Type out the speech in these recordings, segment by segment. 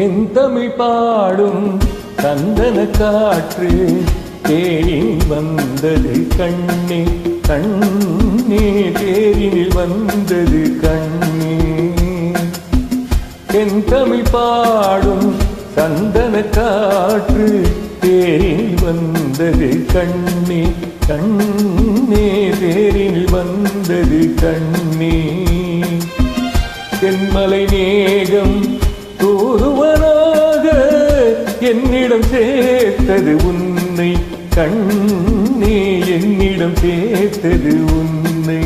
என் தமிழ் பாடும் சந்தன காற்று தேரில் வந்தது கண்ணே கண்ணே தேரில் வந்தது கண்ணே என் தமிழ் பாடும் சந்தன காற்று தேரில் வந்தது கண்ணே கண்ணே தேரில் வந்தது கண்ணே தென்மலை மேகம் தூதுவனாக என்னிடம் சேர்த்தது உன்னை கண்ணே என்னிடம் சேர்த்தது உன்னை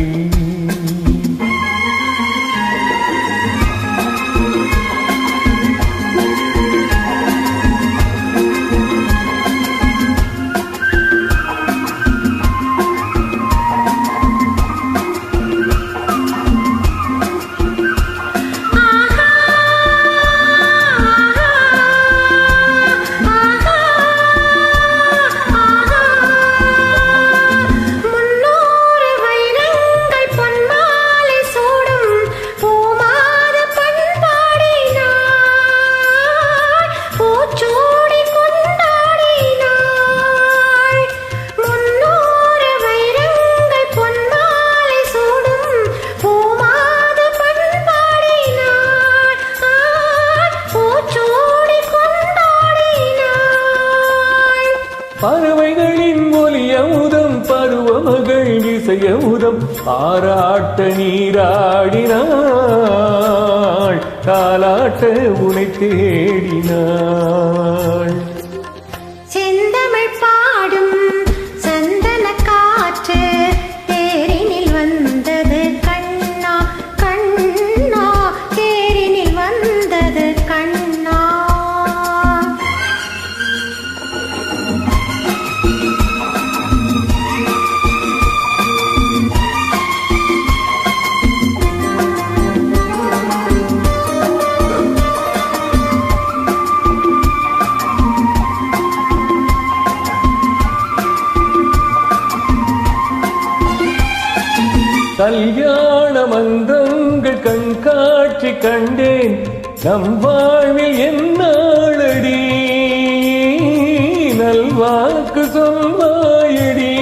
பறவைகளின் ஒலியமுதம் பருவமகள் இசையமுதம் பாராட்ட நீராடினாள் தாலாட்ட உனை தேடினாள் செந்தமிழ் பாடும் சந்தன காற்று தேரினில் வந்தது கண்ணா கண்ணா தேரினில் வந்தது கண்ணா கல்யாண மன்றங்கள் கண்காட்சி கண்டேன் நம் வாழ்வில் என்னாளடி நல்வாக்கு சொல்வாயடி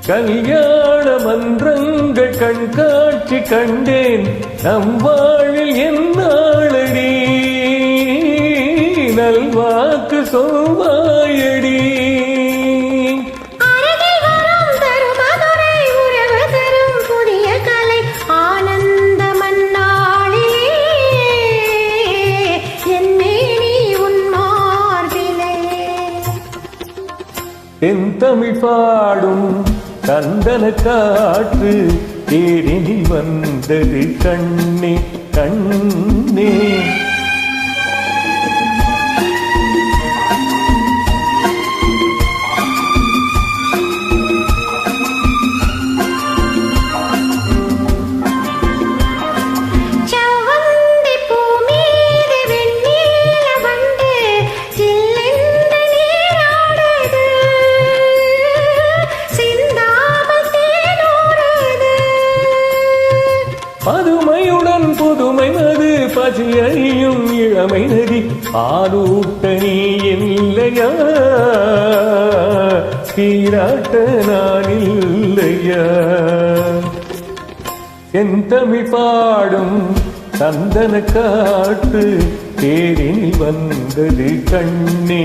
கல்யாண மன்றங்கள் கண்காட்சி கண்டேன் நம் வாழ்வில் என்னாளடி நல்வாக்கு சொல்வாயடி என் தமிழ் பாடும் சந்தன காற்று தேரினில் வந்தது கண்ணே கண்ணே பதுமையுடன் புதுமை மது பசியையும் இளமை நதி ஆரூட்ட நீ இல்லையா சீராட்ட நான் இல்லையா என் தமிழ் பாடும் சந்தன காற்று தேரில் வந்தது கண்ணே